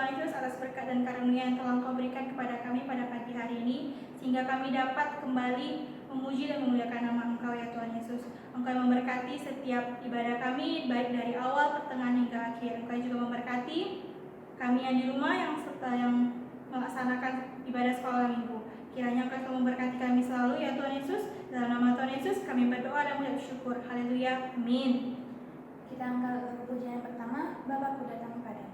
Tuhan Yesus atas berkat dan karunia yang telah Engkau berikan kepada kami pada pagi hari ini, sehingga kami dapat kembali memuji dan memuliakan nama Engkau ya Tuhan Yesus. Engkau yang memberkati setiap ibadah kami, baik dari awal, pertengahan hingga akhir. Engkau juga memberkati kami yang di rumah yang melaksanakan ibadah sekolah minggu. Kiranya Engkau selalu memberkati kami selalu ya Tuhan Yesus. Dalam nama Tuhan Yesus kami berdoa dan mengucap syukur. Haleluya. Amin. Kita angkat lagu pujian yang pertama, Bapakku datang padamu.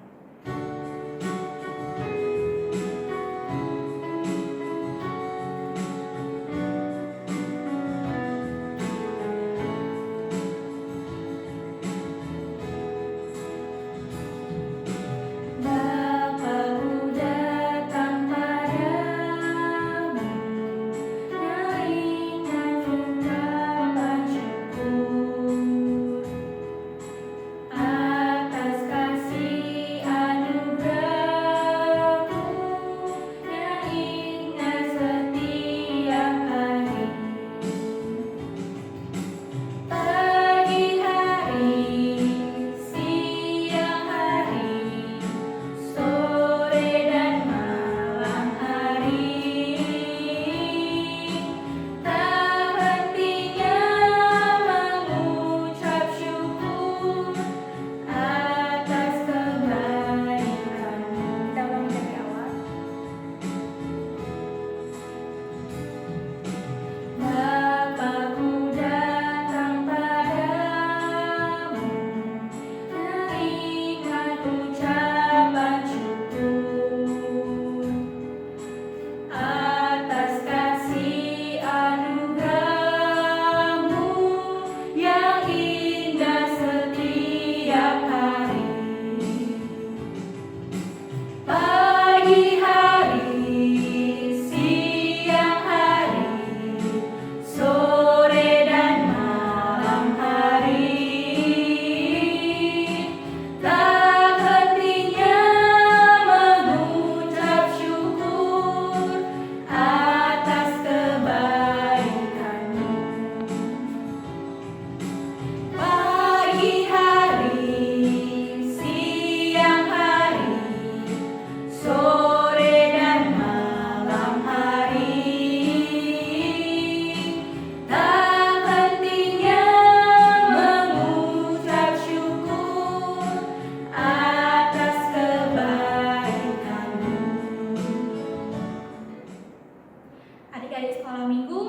Adik-adik sekolah minggu,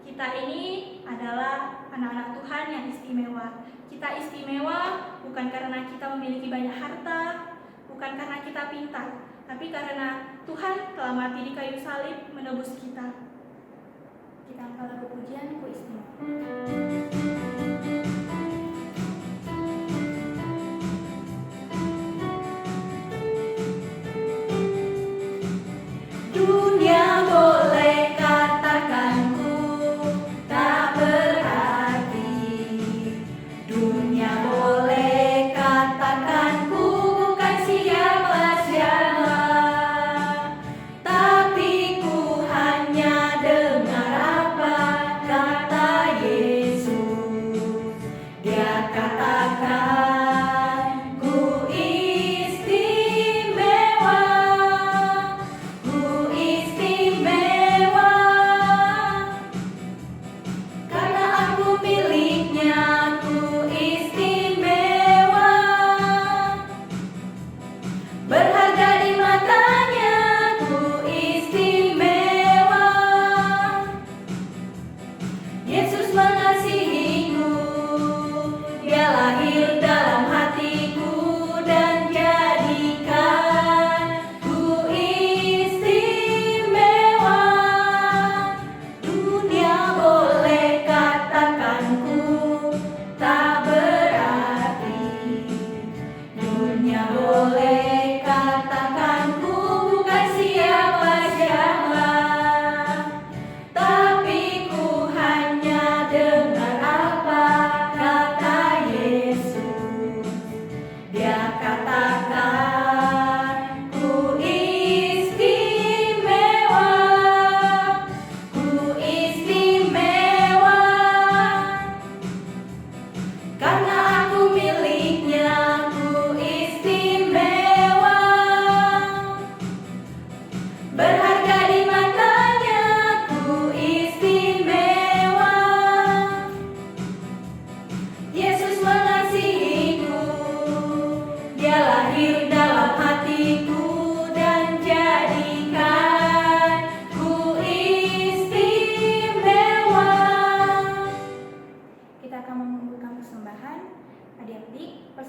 kita ini adalah anak-anak Tuhan yang istimewa. Kita istimewa bukan karena kita memiliki banyak harta, bukan karena kita pintar, tapi karena Tuhan telah mati di kayu salib menebus kita. Kita angkat lagu pujian, Ku Istimewa. Dunia boleh katakan ku tak berarti, dunia boleh katakan ku bukan siapa-siapa, tapi ku hanya dengar apa kata Yesus.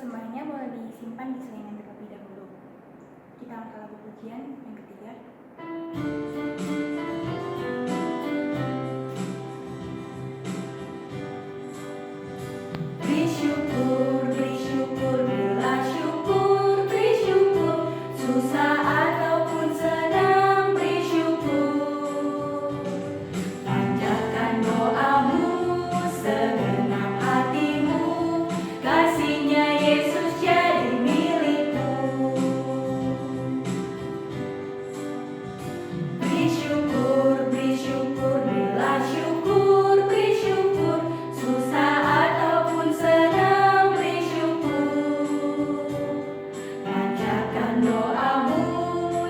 persembahannya boleh disimpan di salinan terlebih dahulu. Kita angkat lagu pujian yang ketiga. Beri syukur, berilah syukur, beri syukur, susah ataupun senang, beri syukur. Panjatkan doamu, segenap hatimu, kasih-Nya Yesus jadi milikmu. Beri syukur, berilah syukur, beri syukur, susah ataupun senang, beri syukur. Panjatkan doamu,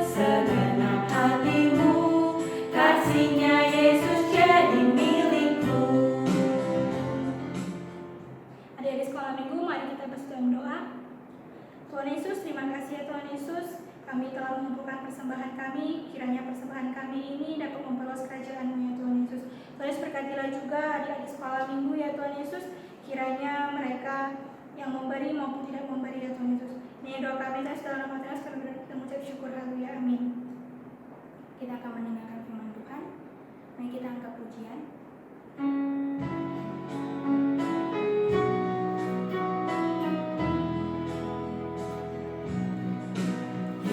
segenap hatimu, kasih-Nya Yesus jadi milikmu. Adik-adik sekolah minggu, mari kita bersatu doa. Tuhan Yesus, terima kasih ya Tuhan Yesus. Kami telah mengumpulkan persembahan kami. Kiranya persembahan kami ini dapat memperluas kerajaan-Mu ya Tuhan Yesus. Tuhan Yesus, berkatilah juga adik-adik sekolah minggu ya Tuhan Yesus. Kiranya mereka yang memberi maupun tidak memberi ya Tuhan Yesus. Ini doa kami dan setelah nama Tuhan Yesus, kami mengucap syukur, haleluya, amin. Kita akan mendengarkan firman Tuhan. Mari kita angkat pujian.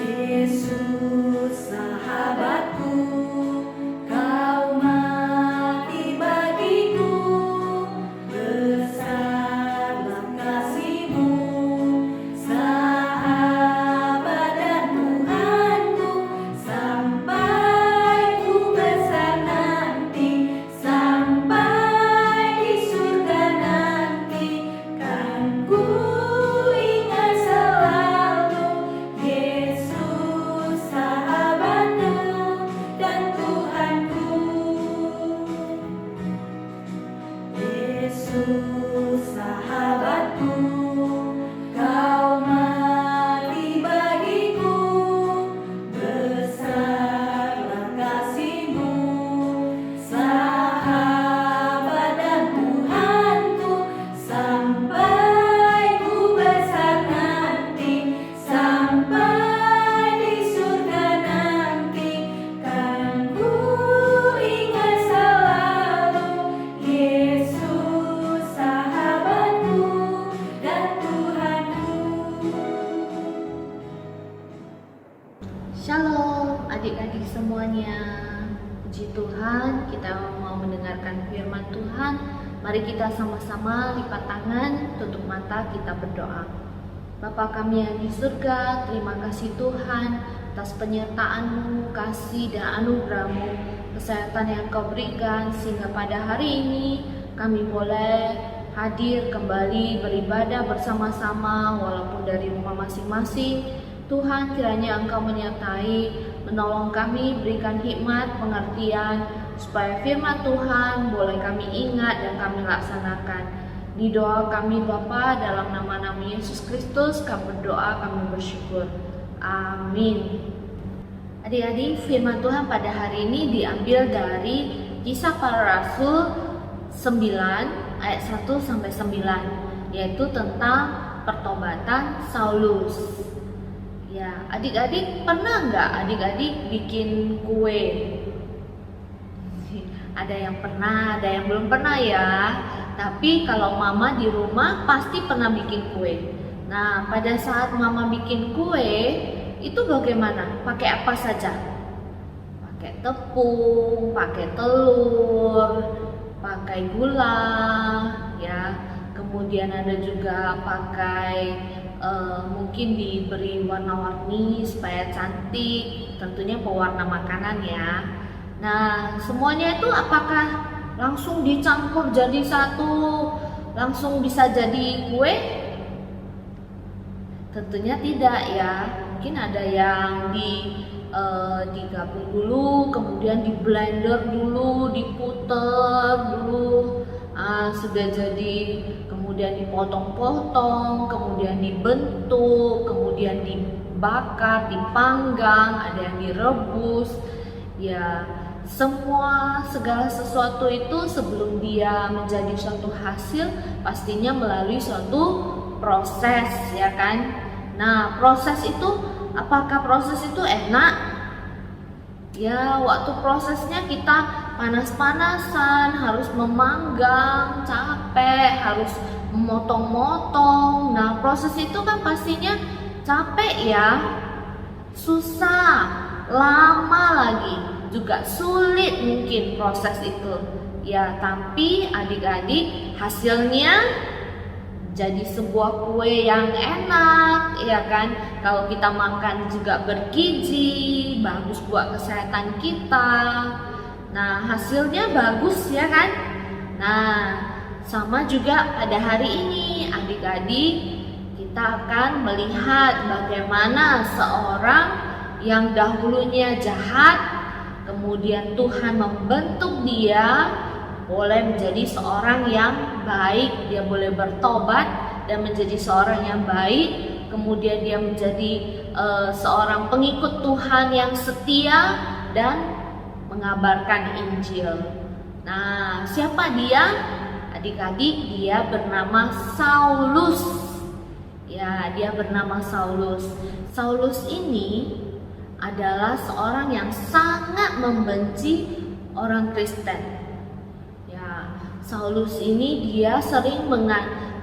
Yesus sahabatku, Kau mati bagiku, besarlah kasih-Mu, sahabat dan Tuhanku, sampai ku besar nanti, sampai di surga nanti, kan ku ingat selalu Yesus sahabatku dan Tuhanku. Yesus sahabatku, Kau mati bagiku, besarlah kasih-Mu, sahabat dan Tuhanku, sampai ku besar nanti, sampai di surga nanti, kan ku ingat selalu Yesus sahabatku dan Tuhanku. Shalom adik-adik semuanya. Puji Tuhan, kita mau mendengarkan firman Tuhan. Mari kita sama-sama lipat tangan, tutup mata, kita berdoa. Bapa kami yang di surga, terima kasih Tuhan atas penyertaan-Mu, kasih dan anugerah-Mu, kesehatan yang Kau berikan sehingga pada hari ini kami boleh hadir kembali beribadah bersama-sama walaupun dari rumah masing-masing. Tuhan, kiranya Engkau menyertai, menolong kami, berikan hikmat, pengertian, supaya firman Tuhan boleh kami ingat dan kami laksanakan. Di doa kami Bapa, dalam nama-nama Yesus Kristus kami berdoa, kami bersyukur. Amin. Adik-adik, firman Tuhan pada hari ini diambil dari Kisah Para Rasul 9 ayat 1 sampai 9, yaitu tentang pertobatan Saulus. Ya, adik-adik pernah nggak adik-adik bikin kue? Ada yang pernah, ada yang belum pernah ya. Tapi kalau mama di rumah pasti pernah bikin kue. Nah, pada saat mama bikin kue, itu bagaimana? Pakai apa saja? Pakai tepung, pakai telur, pakai gula, ya. Kemudian ada juga pakai mungkin diberi warna-warni supaya cantik, tentunya pewarna makanan ya. Nah, semuanya itu apakah langsung dicampur jadi satu, langsung bisa jadi kue? Tentunya tidak ya. Mungkin ada yang digabung dulu, kemudian di blender dulu, diputer dulu, sudah jadi, kemudian dipotong-potong, kemudian dibentuk, kemudian dibakar, dipanggang, ada yang direbus. Ya, segala sesuatu itu sebelum dia menjadi suatu hasil pastinya melalui suatu proses, ya kan? Nah, proses itu, apakah proses itu enak? Ya, waktu prosesnya kita panas-panasan, harus memanggang, capek, harus memotong-motong. Nah, proses itu kan pastinya capek ya, susah, lama lagi, juga sulit mungkin proses itu. Ya, tapi adik-adik, hasilnya jadi sebuah kue yang enak, ya kan? Kalau kita makan juga bergizi, bagus buat kesehatan kita. Nah, hasilnya bagus, ya kan? Nah, sama juga pada hari ini, adik-adik, kita akan melihat bagaimana seorang yang dahulunya jahat, kemudian Tuhan membentuk dia boleh menjadi seorang yang baik, dia boleh bertobat dan menjadi seorang yang baik, kemudian dia menjadi seorang pengikut Tuhan yang setia dan mengabarkan Injil. Nah, siapa dia? Adik-adik, dia bernama Saulus. Ya, dia bernama Saulus. Saulus ini adalah seorang yang sangat membenci orang Kristen. Saulus ini dia sering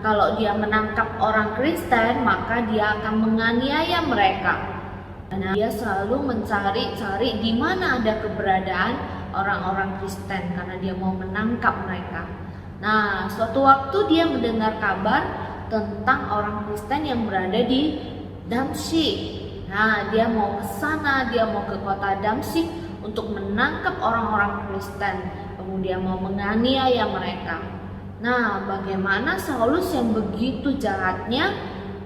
kalau dia menangkap orang Kristen, maka dia akan menganiaya mereka. Karena dia selalu mencari di mana ada keberadaan orang-orang Kristen karena dia mau menangkap mereka. Nah, suatu waktu dia mendengar kabar tentang orang Kristen yang berada di Damsyik. Nah, dia mau ke sana, dia mau ke kota Damsyik untuk menangkap orang-orang Kristen. Kemudian mau menganiaya mereka. Nah, bagaimana Saulus yang begitu jahatnya,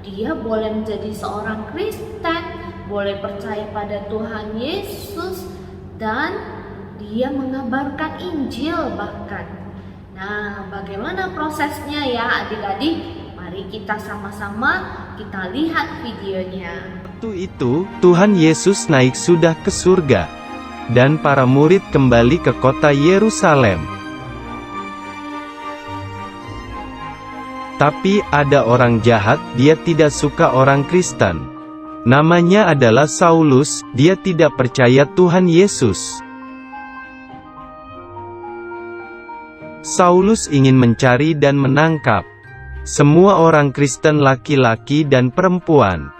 dia boleh menjadi seorang Kristen, boleh percaya pada Tuhan Yesus, dan dia mengabarkan Injil bahkan. Nah, bagaimana prosesnya ya adik-adik? Mari kita sama-sama kita lihat videonya. Waktu itu, Tuhan Yesus naik sudah ke surga, dan para murid kembali ke kota Yerusalem. Tapi ada orang jahat, dia tidak suka orang Kristen. Namanya adalah Saulus, dia tidak percaya Tuhan Yesus. Saulus ingin mencari dan menangkap semua orang Kristen laki-laki dan perempuan.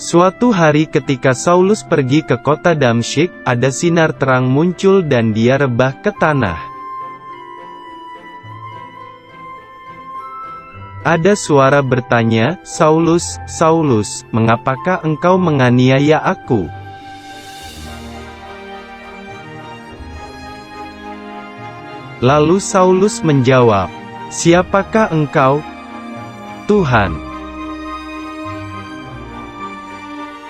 Suatu hari ketika Saulus pergi ke kota Damsyik, ada sinar terang muncul dan dia rebah ke tanah. Ada suara bertanya, "Saulus, Saulus, mengapakah engkau menganiaya aku?" Lalu Saulus menjawab, "Siapakah engkau, Tuhan?"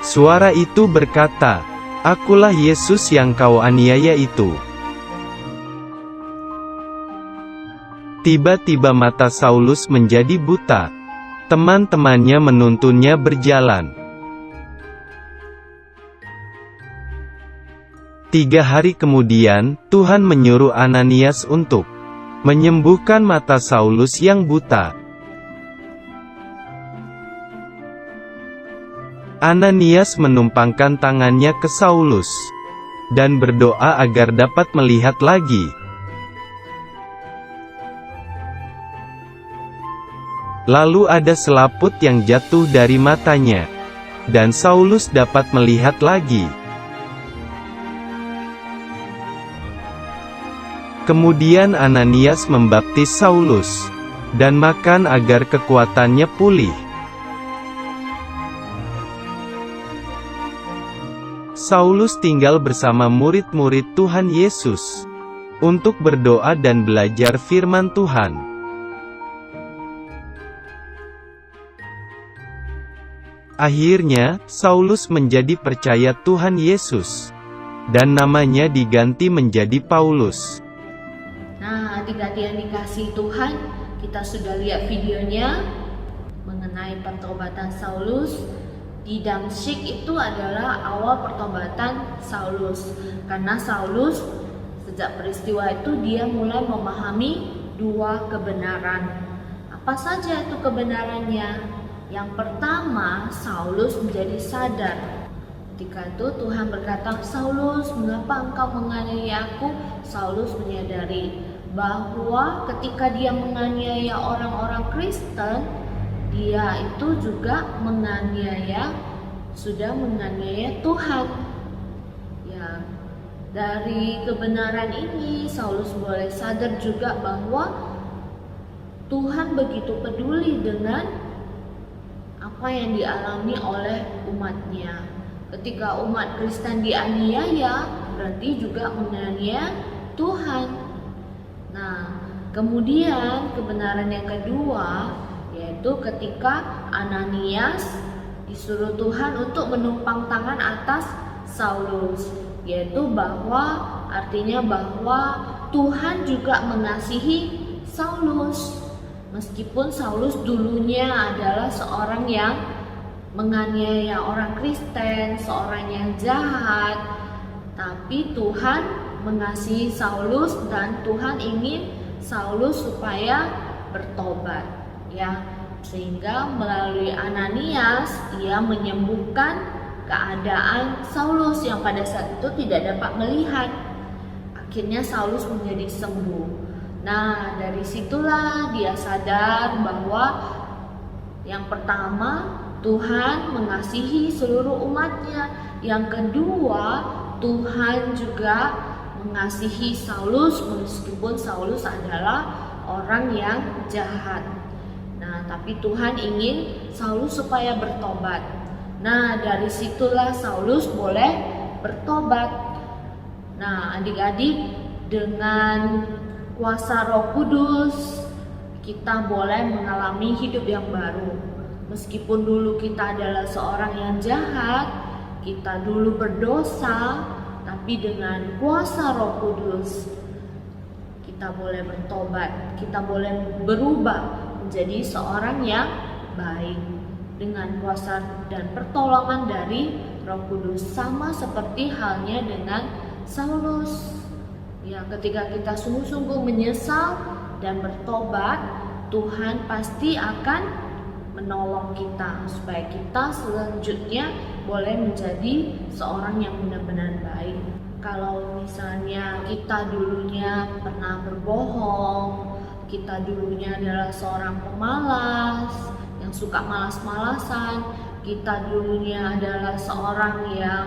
Suara itu berkata, "Akulah Yesus yang kau aniaya itu." Tiba-tiba mata Saulus menjadi buta. Teman-temannya menuntunnya berjalan. 3 hari kemudian, Tuhan menyuruh Ananias untuk menyembuhkan mata Saulus yang buta. Ananias menumpangkan tangannya ke Saulus dan berdoa agar dapat melihat lagi. Lalu ada selaput yang jatuh dari matanya, dan Saulus dapat melihat lagi. Kemudian Ananias membaptis Saulus dan makan agar kekuatannya pulih. Saulus tinggal bersama murid-murid Tuhan Yesus untuk berdoa dan belajar firman Tuhan. Akhirnya, Saulus menjadi percaya Tuhan Yesus, dan namanya diganti menjadi Paulus. Nah, adik-adik yang dikasihi Tuhan, kita sudah lihat videonya mengenai pertobatan Saulus. Di Damsyik itu adalah awal pertobatan Saulus. Karena Saulus sejak peristiwa itu dia mulai memahami dua kebenaran. Apa saja itu kebenarannya? Yang pertama, Saulus menjadi sadar. Ketika itu Tuhan berkata, "Saulus, mengapa engkau menganiaya aku?" Saulus menyadari bahwa ketika dia menganiaya orang-orang Kristen, dia itu juga sudah menganiaya Tuhan. Ya, dari kebenaran ini Saulus boleh sadar juga bahwa Tuhan begitu peduli dengan apa yang dialami oleh umatnya. Ketika umat Kristen dianiaya, berarti juga menganiaya Tuhan. Nah, kemudian kebenaran yang kedua yaitu ketika Ananias disuruh Tuhan untuk menumpang tangan atas Saulus, yaitu artinya bahwa Tuhan juga mengasihi Saulus. Meskipun Saulus dulunya adalah seorang yang menganiaya orang Kristen, seorang yang jahat, tapi Tuhan mengasihi Saulus dan Tuhan ingin Saulus supaya bertobat, ya. Sehingga melalui Ananias ia menyembuhkan keadaan Saulus yang pada saat itu tidak dapat melihat. Akhirnya Saulus menjadi sembuh. Nah, dari situlah dia sadar bahwa yang pertama, Tuhan mengasihi seluruh umatnya. Yang kedua, Tuhan juga mengasihi Saulus meskipun Saulus adalah orang yang jahat. Nah, tapi Tuhan ingin Saulus supaya bertobat. Nah, dari situlah Saulus boleh bertobat. Nah, adik-adik, dengan kuasa Roh Kudus kita boleh mengalami hidup yang baru. Meskipun dulu kita adalah seorang yang jahat, kita dulu berdosa, tapi dengan kuasa Roh Kudus kita boleh bertobat, kita boleh berubah menjadi seorang yang baik dengan kuasa dan pertolongan dari Roh Kudus, sama seperti halnya dengan Saulus. Ya, ketika kita sungguh-sungguh menyesal dan bertobat, Tuhan pasti akan menolong kita supaya kita selanjutnya boleh menjadi seorang yang benar-benar baik. Kalau misalnya kita dulunya pernah berbohong, kita dulunya adalah seorang pemalas yang suka malas-malasan, kita dulunya adalah seorang yang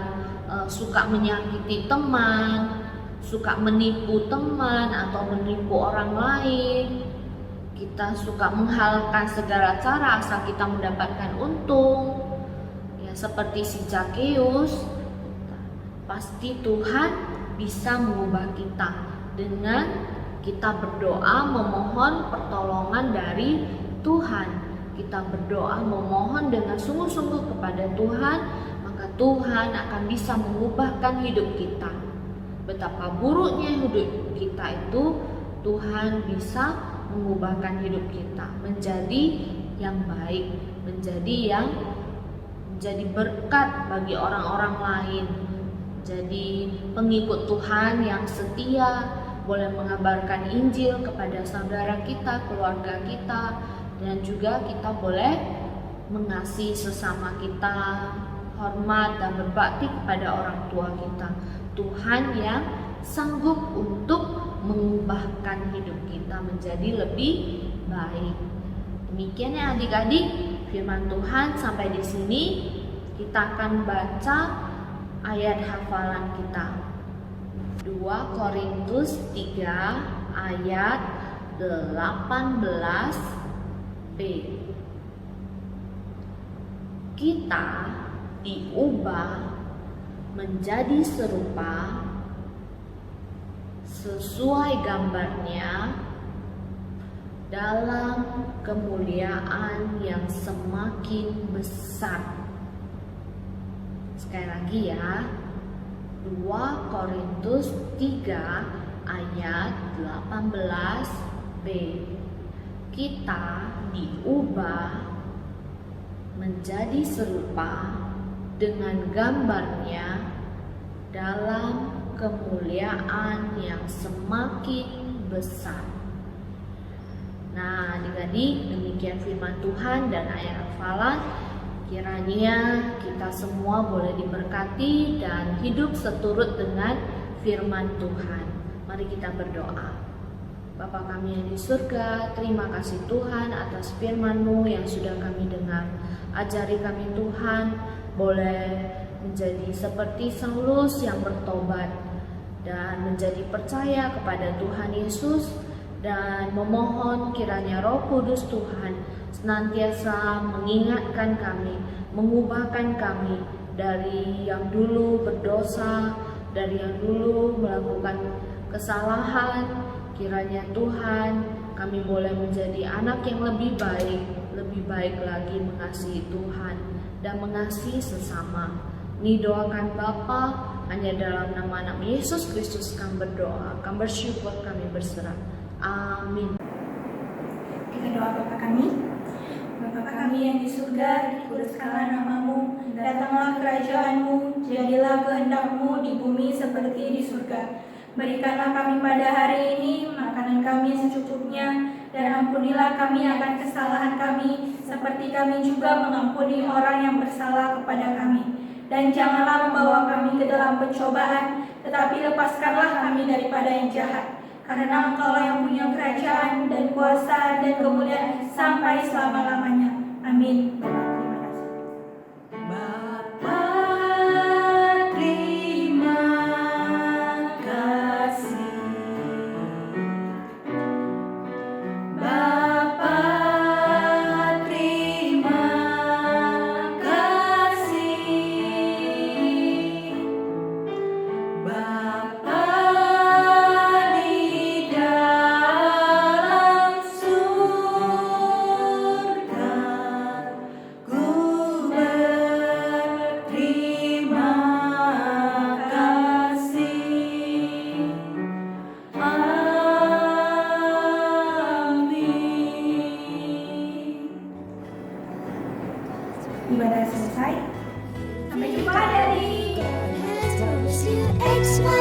suka menyakiti teman, suka menipu teman atau menipu orang lain, kita suka menghalalkan segala cara asal kita mendapatkan untung, ya seperti si Zakeus. Pasti Tuhan bisa mengubah kita dengan kita berdoa memohon pertolongan dari Tuhan. Kita berdoa memohon dengan sungguh-sungguh kepada Tuhan, maka Tuhan akan bisa mengubahkan hidup kita. Betapa buruknya hidup kita itu, Tuhan bisa mengubahkan hidup kita menjadi yang baik, menjadi berkat bagi orang-orang lain, jadi pengikut Tuhan yang setia, boleh mengabarkan Injil kepada saudara kita, keluarga kita, dan juga kita boleh mengasihi sesama kita, hormat dan berbakti kepada orang tua kita. Tuhan yang sanggup untuk mengubahkan hidup kita menjadi lebih baik. Demikian ya adik-adik, firman Tuhan sampai di sini. Kita akan baca ayat hafalan kita. 2 Korintus 3 ayat 18b. Kita diubah menjadi serupa sesuai gambarnya dalam kemuliaan yang semakin besar. Sekali lagi ya, 2 Korintus 3 ayat 18b. Kita diubah menjadi serupa dengan gambarnya dalam kemuliaan yang semakin besar. Nah, adik-adik, demikian firman Tuhan dan ayat hafalan. Kiranya kita semua boleh diberkati dan hidup seturut dengan firman Tuhan. Mari kita berdoa. Bapa kami yang di surga, terima kasih Tuhan atas firman-Mu yang sudah kami dengar. Ajari kami Tuhan, boleh menjadi seperti Saulus yang bertobat dan menjadi percaya kepada Tuhan Yesus, dan memohon kiranya Roh Kudus Tuhan senantiasa mengingatkan kami, mengubahkan kami dari yang dulu berdosa, dari yang dulu melakukan kesalahan. Kiranya Tuhan, kami boleh menjadi anak yang lebih baik lagi mengasihi Tuhan dan mengasihi sesama. Ini doakan Bapa, hanya dalam nama anak Yesus Kristus kami berdoa, kami bersyukur, kami berserah. Amin. Kita doa Bapa kami. Bapa kami yang di surga, dikuduskanlah nama-Mu, datanglah kerajaan-Mu, jadilah kehendak-Mu di bumi seperti di surga. Berikanlah kami pada hari ini makanan kami secukupnya, dan ampunilah kami akan kesalahan kami, seperti kami juga mengampuni orang yang bersalah kepada kami. Dan janganlah membawa kami ke dalam pencobaan, tetapi lepaskanlah kami daripada yang jahat. Karena Engkau yang punya kerajaan dan kuasa dan kemuliaan sampai selama-lamanya. Amin. Terima kasih. Bapa, terima kasih. Bapa, terima kasih. Bapa di dalam surga, ku berterima kasih. Amin. Ibadah selesai. Sampai jumpa God has mercy, X, Y,